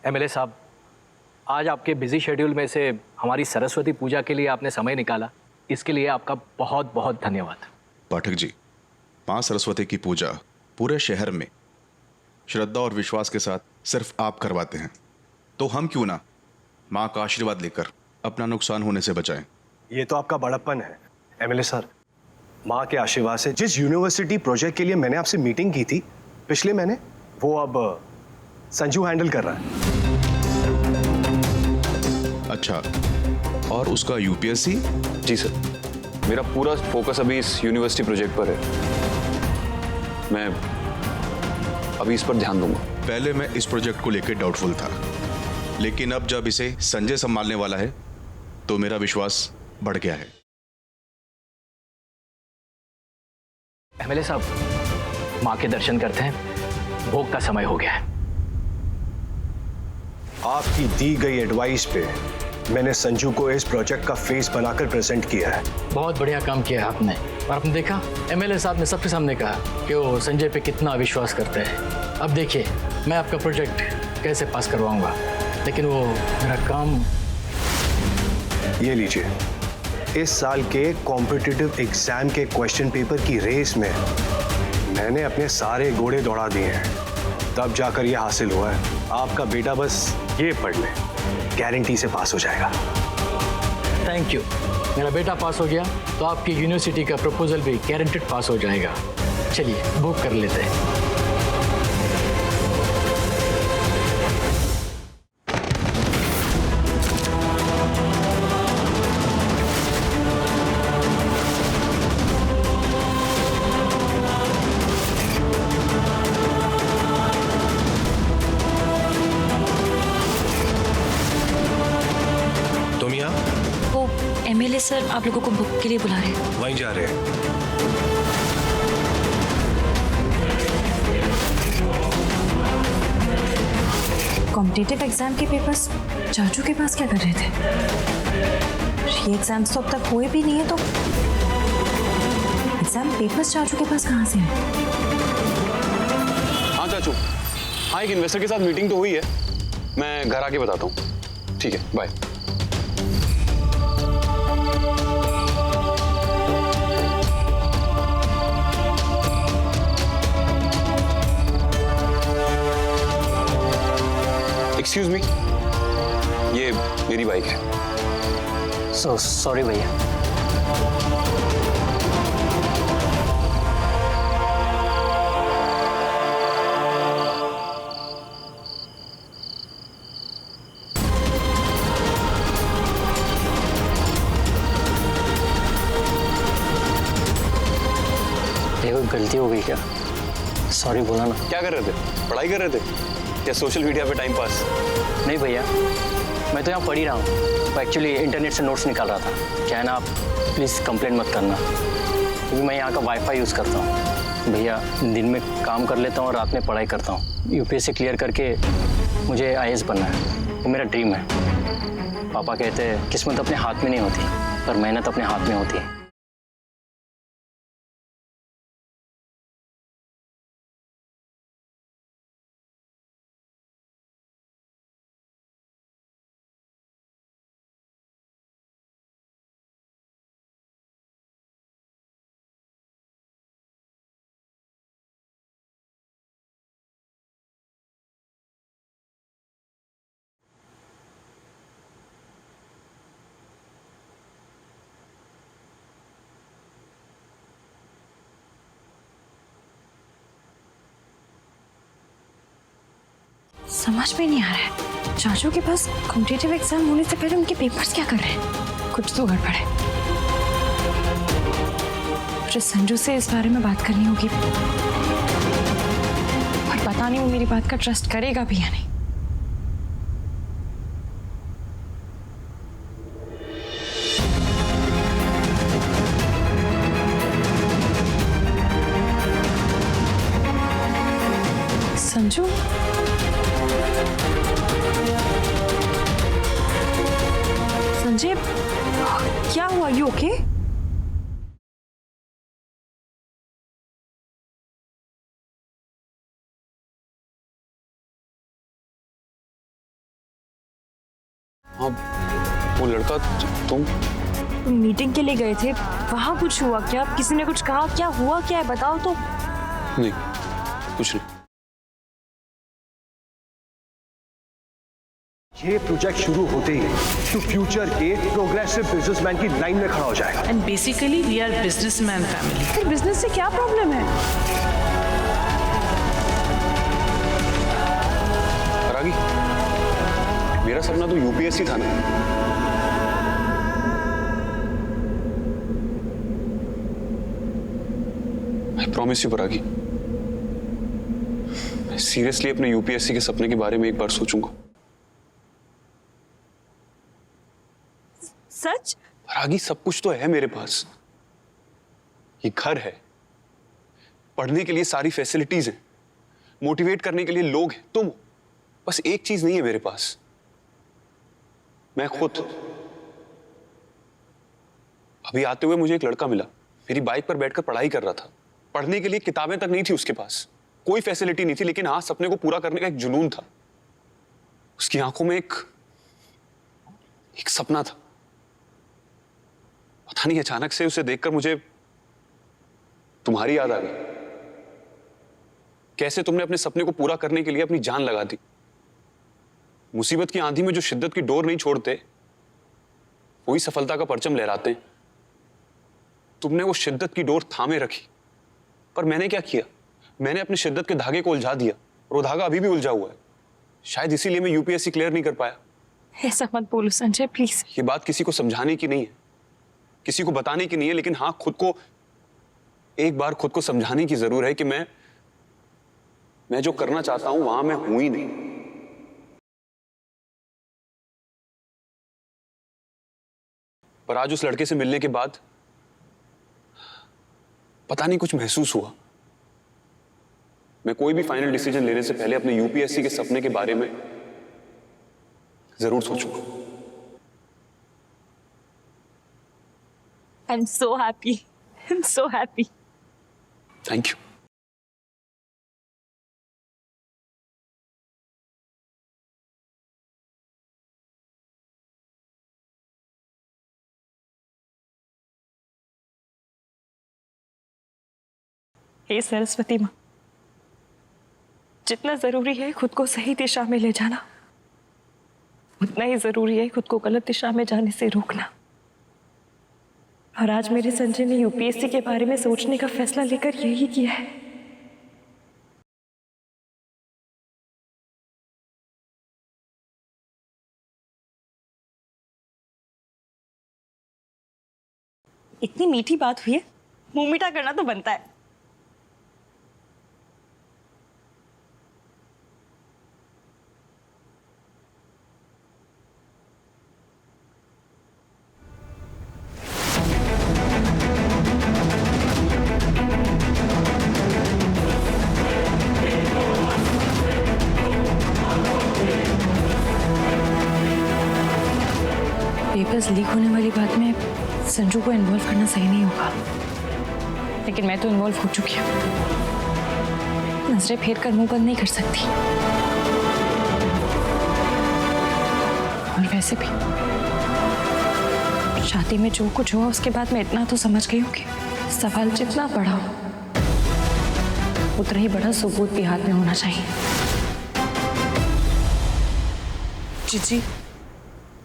MLA साहब, आज आपके बिजी शेड्यूल में से हमारी सरस्वती पूजा के लिए आपने समय निकाला, इसके लिए आपका बहुत बहुत धन्यवाद। पाठक जी, मां सरस्वती की पूजा पूरे शहर में श्रद्धा और विश्वास के साथ सिर्फ आप करवाते हैं, तो हम क्यों ना मां का आशीर्वाद लेकर अपना नुकसान होने से बचाएं। ये तो आपका बड़प्पन है एमएलए सर। माँ के आशीर्वाद से जिस यूनिवर्सिटी प्रोजेक्ट के लिए मैंने आपसे मीटिंग की थी पिछले महीने, वो अब संजू हैंडल कर रहा है। अच्छा, और उसका यूपीएससी? जी सर, मेरा पूरा फोकस अभी इस यूनिवर्सिटी प्रोजेक्ट पर है। मैं अभी इस पर ध्यान दूंगा। पहले मैं इस प्रोजेक्ट को लेकर डाउटफुल था, लेकिन अब जब इसे संजय संभालने वाला है तो मेरा विश्वास बढ़ गया है। एमएलए साहब, मां के दर्शन करते हैं, भोग का समय हो गया है। आपकी दी गई एडवाइस पे मैंने संजू को इस प्रोजेक्ट का फेस बनाकर प्रेजेंट किया है। बहुत बढ़िया काम किया है आपने। और आपने देखा, एमएलए साहब ने सबके सामने कहा कि वो संजय पे कितना विश्वास करते हैं। अब देखिए मैं आपका प्रोजेक्ट कैसे पास करवाऊंगा, लेकिन वो मेरा काम। ये लीजिए, इस साल के कॉम्पिटिटिव एग्जाम के क्वेश्चन पेपर की रेस में मैंने अपने सारे घोड़े दौड़ा दिए हैं, तब जाकर ये हासिल हुआ है। आपका बेटा बस ये पढ़ ले, गारंटी से पास हो जाएगा। Thank you. मेरा बेटा पास हो गया तो आपकी यूनिवर्सिटी का प्रपोजल भी गारंटेड पास हो जाएगा। चलिए बुक कर लेते हैं। तुम यहाँ? वो एमएलए सर आप लोगों को बुक के लिए बुला रहे हैं। वहीं जा रहे हैं। कॉम्पिटिटिव एग्जाम के पेपर्स चाचू के पास क्या कर रहे थे? ये एग्जाम्स तो अब तक हुए भी नहीं है, तो एग्जाम पेपर्स चाचू के पास कहाँ से हैं? हाँ चाचू, हाँ एक इन्वेस्टर के साथ मीटिंग तो हुई है, मैं घर आके बताता हूँ। ठीक है, बाय। एक्सक्यूज मी, ये मेरी बाइक है। सॉरी भैया। कोई गलती हो गई क्या? सॉरी बोला ना। क्या कर रहे थे? पढ़ाई कर रहे थे या सोशल मीडिया पे टाइम पास? नहीं भैया, मैं तो यहाँ पढ़ ही रहा हूँ। एक्चुअली इंटरनेट से नोट्स निकाल रहा था। क्या है ना, आप प्लीज़ कंप्लेंट मत करना, क्योंकि मैं यहाँ का वाईफाई यूज़ करता हूँ। भैया दिन में काम कर लेता हूँ और रात में पढ़ाई करता हूँ। यूपीएससी क्लियर करके मुझे आईएएस बनना है, वो मेरा ड्रीम है। पापा कहते हैं किस्मत अपने हाथ में नहीं होती, पर मेहनत अपने हाथ में होती है। समझ में नहीं आ रहा है, चाचू के पास कॉम्पिटिटिव एग्जाम होने से पहले उनके पेपर्स क्या कर रहे हैं? कुछ तो गड़बड़ है। मुझे संजू से इस बारे में बात करनी होगी, और पता नहीं वो मेरी बात का ट्रस्ट करेगा भी या नहीं। संजू, संजय, क्या हुआ? You okay? हाँ, वो लड़का तुम मीटिंग के लिए गए थे, वहाँ कुछ हुआ क्या? किसी ने कुछ कहा? क्या हुआ, क्या है बताओ तो। नहीं, कुछ नहीं। ये प्रोजेक्ट शुरू होते ही तो फ्यूचर के प्रोग्रेसिव बिजनेसमैन की लाइन में खड़ा हो जाएगा। And basically we are businessman family. फिर बिजनेस से क्या प्रॉब्लम है? परागी, मेरा सपना तो यूपीएससी था ना। आई प्रॉमिस यू परागी, मैं सीरियसली अपने यूपीएससी के सपने के बारे में एक बार सोचूंगा। सच? परागी, सब कुछ तो है मेरे पास। ये घर है, पढ़ने के लिए सारी फैसिलिटीज हैं, मोटिवेट करने के लिए लोग हैं, तुम। बस एक चीज नहीं है मेरे पास, मैं खुद। अभी आते हुए मुझे एक लड़का मिला, मेरी बाइक पर बैठकर पढ़ाई कर रहा था। पढ़ने के लिए किताबें तक नहीं थी उसके पास, कोई फैसिलिटी नहीं थी, लेकिन हाँ, सपने को पूरा करने का एक जुनून था। उसकी आंखों में एक सपना था। पता नहीं, अचानक से उसे देखकर मुझे तुम्हारी याद आ गई। कैसे तुमने अपने सपने को पूरा करने के लिए अपनी जान लगा दी। मुसीबत की आंधी में जो शिद्दत की डोर नहीं छोड़ते, वही सफलता का परचम लहराते हैं। तुमने वो शिद्दत की डोर थामे रखी, पर मैंने क्या किया? मैंने अपनी शिद्दत के धागे को उलझा दिया, और वो धागा अभी भी उलझा हुआ है। शायद इसीलिए मैं यूपीएससी क्लियर नहीं कर पाया। ऐसा मत बोलो संजय, प्लीज। ये बात किसी को समझाने की नहीं है, किसी को बताने की नहीं है, लेकिन हाँ, खुद को एक बार खुद को समझाने की जरूर है कि मैं जो करना चाहता हूं वहां मैं हूं ही नहीं। पर आज उस लड़के से मिलने के बाद पता नहीं कुछ महसूस हुआ। मैं कोई भी फाइनल डिसीजन लेने से पहले अपने यूपीएससी के सपने के बारे में जरूर सोचूंगा। I'm so happy. I'm so happy. Thank you. हे सरस्वती माँ, जितना जरूरी है खुद को सही दिशा में ले जाना, उतना ही जरूरी है खुद को गलत दिशा में जाने से रोकना। और आज मेरे संजय ने यूपीएससी के बारे में सोचने का फैसला लेकर यही किया है। इतनी मीठी बात हुई है, मुंह मीठा करना तो बनता है। पेपर्स लीक होने वाली बात में संजू को इन्वॉल्व करना सही नहीं होगा, लेकिन मैं तो इन्वॉल्व हो चुकी हूँ। नजरें फेर कर मुंह बंद नहीं कर सकती। और वैसे भी शादी में जो कुछ हुआ उसके बाद मैं इतना तो समझ गई हूँ कि सवाल जितना बड़ा हो उतना ही बड़ा सबूत भी हाथ में होना चाहिए। जीजी,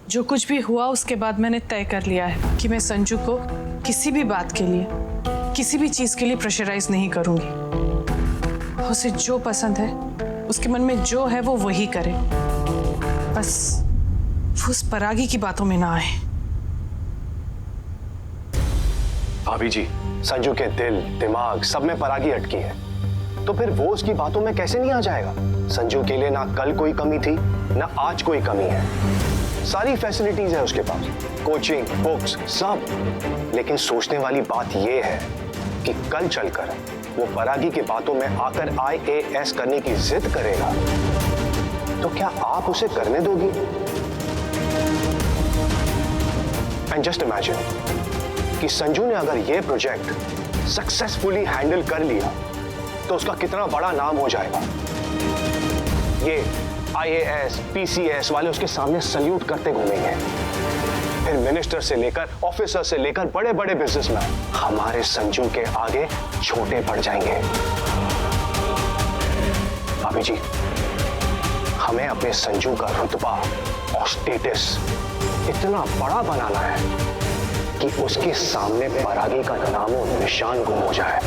जो कुछ भी हुआ उसके बाद मैंने तय कर लिया है कि मैं संजू को किसी भी बात के लिए, किसी भी चीज के लिए प्रेशराइज नहीं करूंगी। उसे जो पसंद है, उसके मन में जो है वो वही करे। बस वो उस परागी की बातों में ना आए। भाभी जी, संजू के दिल दिमाग सब में परागी अटकी है, तो फिर वो उसकी बातों में कैसे नहीं आ जाएगा? संजू के लिए ना कल कोई कमी थी, ना आज कोई कमी है। सारी फैसिलिटीज है उसके पास, कोचिंग, बुक्स, सब। लेकिन सोचने वाली बात यह है कि कल चलकर वो परागी की बातों में आकर IAS करने की जिद करेगा, तो क्या आप उसे करने दोगी? एंड जस्ट इमेजिन कि संजू ने अगर ये प्रोजेक्ट सक्सेसफुली हैंडल कर लिया तो उसका कितना बड़ा नाम हो जाएगा। ये IAS, PCS वाले उसके सामने सल्यूट करते घूमेंगे। फिर मिनिस्टर से लेकर ऑफिसर से लेकर बड़े बड़े बिजनेसमैन हमारे संजू के आगे छोटे पड़ जाएंगे। भाभी जी, हमें अपने संजू का रुतबा और स्टेटस इतना बड़ा बनाना है कि उसके सामने परागी का नामो निशान गुम हो जाए।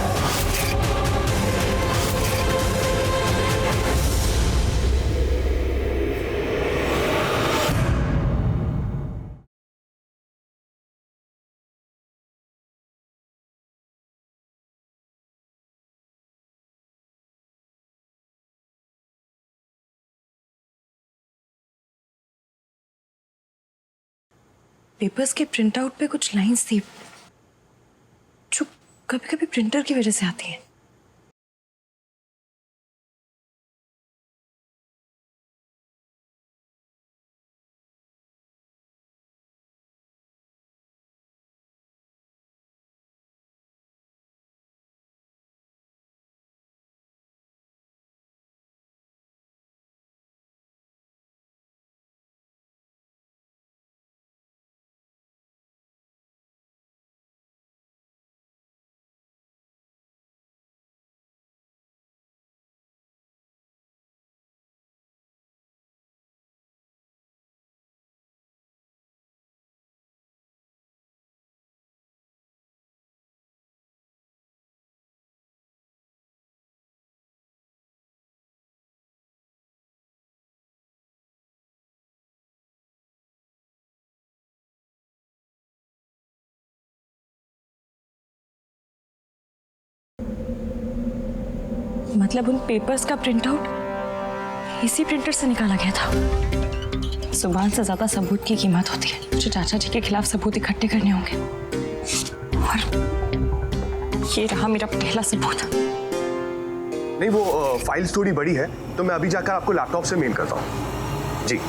पेपर्स के प्रिंट आउट पे कुछ लाइंस थी जो कभी कभी प्रिंटर की वजह से आती हैं। मतलब उन पेपर्स का प्रिंट आउट इसी प्रिंटर से निकाला गया था। जुबान से ज्यादा सबूत की कीमत होती है। मुझे चाचा जी के खिलाफ सबूत इकट्ठे करने होंगे और ये रहा मेरा पहला सबूत। नहीं, वो फाइल्स थोड़ी बड़ी है तो मैं अभी जाकर आपको लैपटॉप से मेल करता हूँ। जी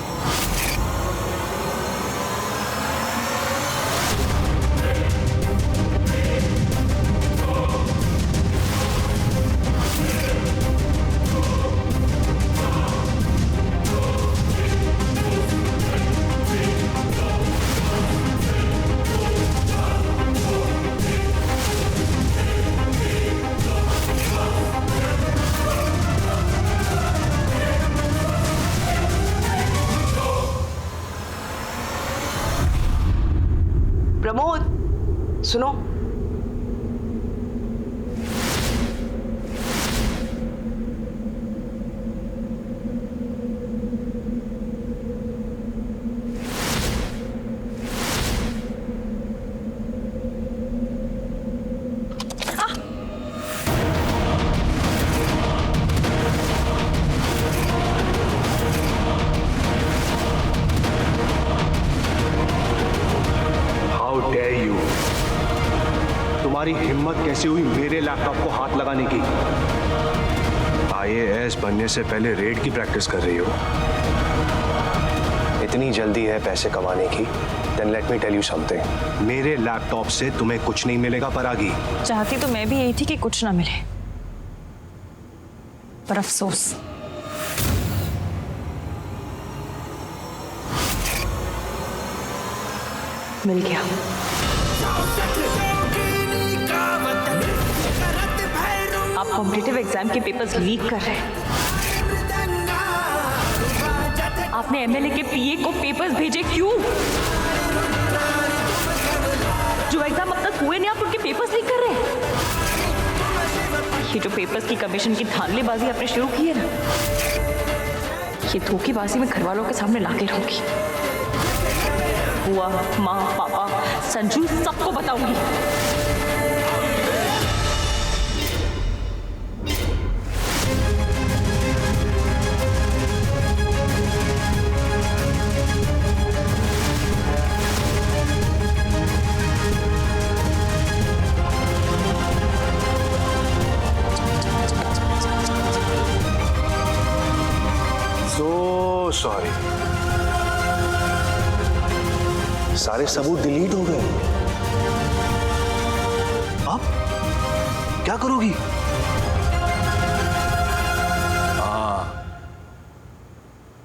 प्रमोद, सुनो। तुम्हारी हिम्मत कैसे हुई मेरे लैपटॉप को हाथ लगाने की? IAS बनने से पहले रेड की प्रैक्टिस कर रही हो। इतनी जल्दी है पैसे कमाने की? Then let me tell you something. मेरे लैपटॉप से तुम्हें कुछ नहीं मिलेगा परागी। चाहती तो मैं भी यही थी कि कुछ ना मिले, पर अफसोस मिल गया। आप कॉम्पिटिटिव एग्जाम के पेपर्स लीक कर रहे हैं। आपने MLA के PA को पेपर्स भेजे क्यों? जो एग्जाम अब तक हुए नहीं, आप उनके पेपर्स लीक कर रहे हैं। ये जो पेपर्स की कमीशन की धांधलीबाजी आपने शुरू की है ना, ये धोखेबाजी में घर वालों के सामने लाके रहूंगी। बुआ, माँ, पापा, संजू, सबको बताऊंगी। सॉरी, सारे सबूत डिलीट हो गए। अब क्या करोगी?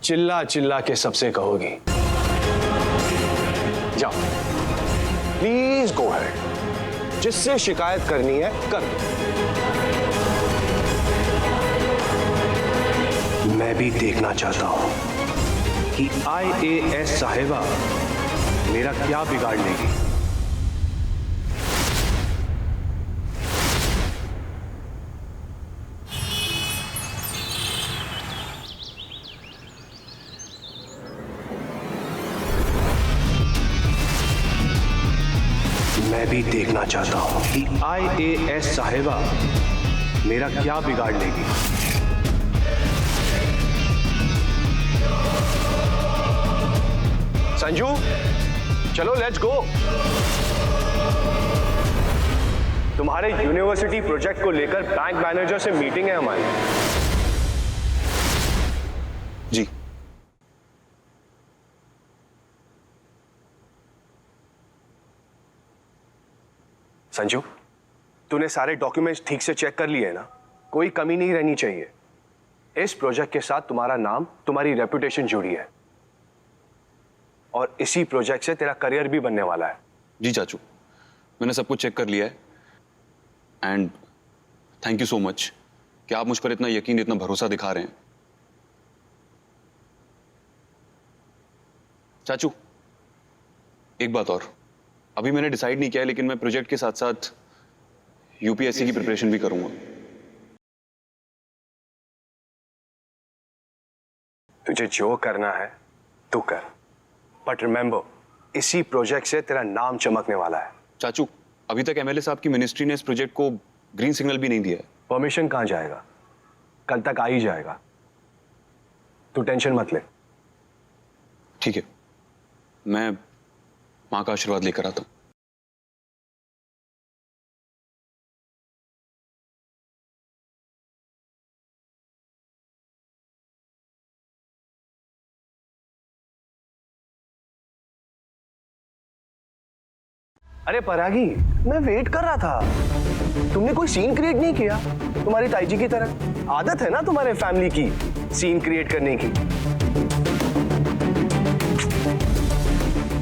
चिल्ला चिल्ला के सबसे कहोगी। जाओ प्लीज गो अहेड, जिससे शिकायत करनी है कर दो। मैं भी देखना चाहता हूं कि IAS साहिबा मेरा क्या बिगाड़ लेगी। मैं भी देखना चाहता हूं कि IAS साहिबा मेरा क्या बिगाड़ लेगी। संजू चलो लेट्स गो। तुम्हारे यूनिवर्सिटी प्रोजेक्ट को लेकर बैंक मैनेजर से मीटिंग है हमारी। जी संजू, तूने सारे डॉक्यूमेंट्स ठीक से चेक कर लिए हैं ना? कोई कमी नहीं रहनी चाहिए। इस प्रोजेक्ट के साथ तुम्हारा नाम, तुम्हारी रेपुटेशन जुड़ी है और इसी प्रोजेक्ट से तेरा करियर भी बनने वाला है। जी चाचू, मैंने सब कुछ चेक कर लिया है and thank you so much कि आप मुझ पर इतना यकीन, इतना भरोसा दिखा रहे हैं। चाचू एक बात और, अभी मैंने डिसाइड नहीं किया है लेकिन मैं प्रोजेक्ट के साथ साथ UPSC की प्रिपरेशन भी करूंगा। तुझे जो करना है तू कर, बट रिमेंबर इसी प्रोजेक्ट से तेरा नाम चमकने वाला है। चाचू अभी तक MLA साहब की मिनिस्ट्री ने इस प्रोजेक्ट को ग्रीन सिग्नल भी नहीं दिया है। परमिशन कहां जाएगा, कल तक आ ही जाएगा। तू टेंशन मत ले। ठीक है, मैं माँ का आशीर्वाद लेकर आता हूं। अरे परागी, मैं वेट कर रहा था। तुमने कोई सीन क्रिएट नहीं किया। तुम्हारी ताईजी की तरह आदत है ना तुम्हारे फैमिली की सीन क्रिएट करने की।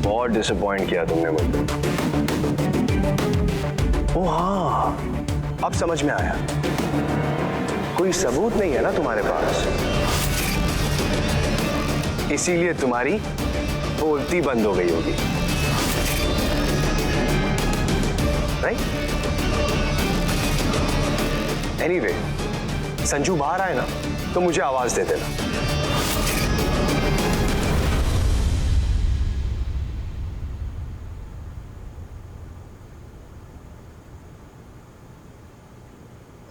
बहुत डिसअपॉइंट किया तुमने मुझे। ओ हाँ, अब समझ में आया। कोई सबूत नहीं है ना तुम्हारे पास, इसीलिए तुम्हारी बोलती बंद हो गई होगी, राइट? एनीवे, संजू बाहर आए ना तो मुझे आवाज दे देना।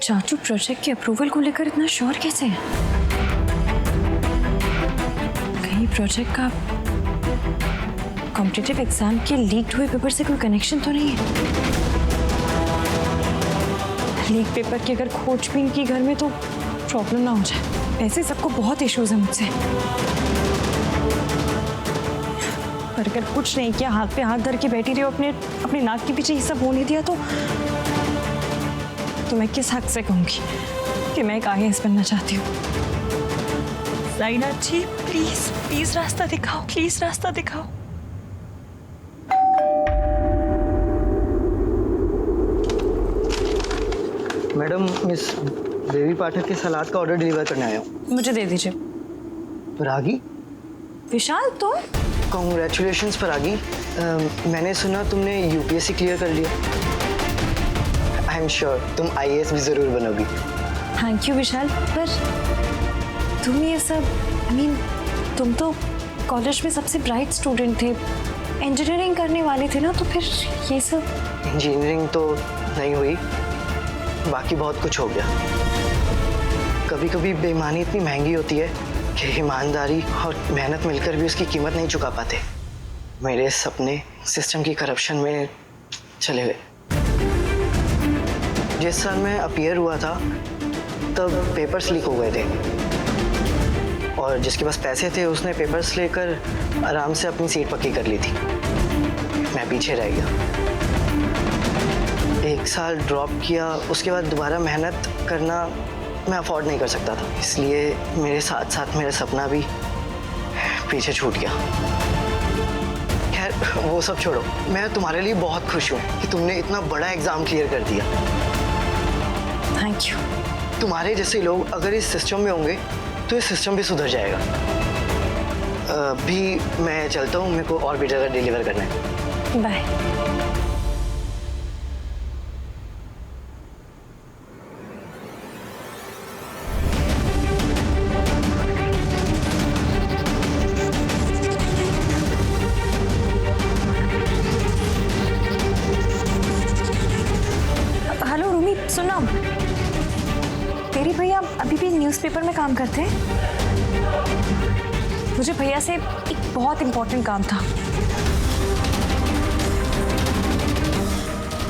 चाचू प्रोजेक्ट के अप्रूवल को लेकर इतना श्योर कैसे है? कहीं प्रोजेक्ट का कॉम्पिटिटिव एग्जाम के लीक्ड हुए पेपर से कोई कनेक्शन तो नहीं है? लीक पेपर की अगर खोजबीन की घर में तो प्रॉब्लम ना हो जाए। ऐसे सबको बहुत इश्यूज है मुझसे, पर अगर कुछ नहीं किया, हाथ पे हाथ धर के बैठी रही हो, अपने नाक के पीछे ये सब होने दिया तो मैं किस हक से कहूंगी कि मैं एक IAS बनना चाहती हूँ? साइना जी प्लीज प्लीज रास्ता दिखाओ, प्लीज रास्ता दिखाओ। मैडम, मिस देवी पाठक के सलाद का ऑर्डर डिलीवर करने आया हूँ। मुझे दे दीजिए। परागी, विशाल तुम? कॉन्ग्रेचुलेशंस परागी। मैंने सुना तुमने UPSC क्लियर कर लिया। आई एम श्योर तुम IAS भी जरूर बनोगी। थैंक यू विशाल, पर तुम ये सब, तुम तो कॉलेज में सबसे ब्राइट स्टूडेंट थे, इंजीनियरिंग करने वाले थे ना, तो फिर ये सब? इंजीनियरिंग तो नहीं हुई, बाकी बहुत कुछ हो गया। कभी कभी बेईमानी इतनी महंगी होती है कि ईमानदारी और मेहनत मिलकर भी उसकी कीमत नहीं चुका पाते। मेरे सपने सिस्टम की करप्शन में चले गए। जिस साल मैं अपीयर हुआ था तब पेपर्स लीक हो गए थे और जिसके पास पैसे थे उसने पेपर्स लेकर आराम से अपनी सीट पक्की कर ली थी। मैं पीछे रह गया। 1 साल ड्रॉप किया, उसके बाद दोबारा मेहनत करना मैं अफोर्ड नहीं कर सकता था, इसलिए मेरे साथ साथ मेरा सपना भी पीछे छूट गया। खैर वो सब छोड़ो, मैं तुम्हारे लिए बहुत खुश हूँ कि तुमने इतना बड़ा एग्जाम क्लियर कर दिया। Thank you. तुम्हारे जैसे लोग अगर इस सिस्टम में होंगे तो इस सिस्टम भी सुधर जाएगा। अभी मैं चलता हूँ, मेरे को और भी जगह डिलीवर करना है। बाय। हेलो रूमी, सुनो, तेरी भैया अभी भी न्यूज़पेपर में काम करते हैं? मुझे भैया से एक बहुत इंपॉर्टेंट काम था।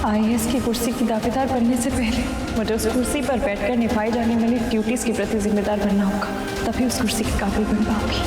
IAS की कुर्सी की दावेदार बनने से पहले मुझे उस कुर्सी पर बैठकर निभाई जाने वाली ड्यूटीज के प्रति जिम्मेदार बनना होगा, तभी उस कुर्सी के काबिल बन पाऊंगी।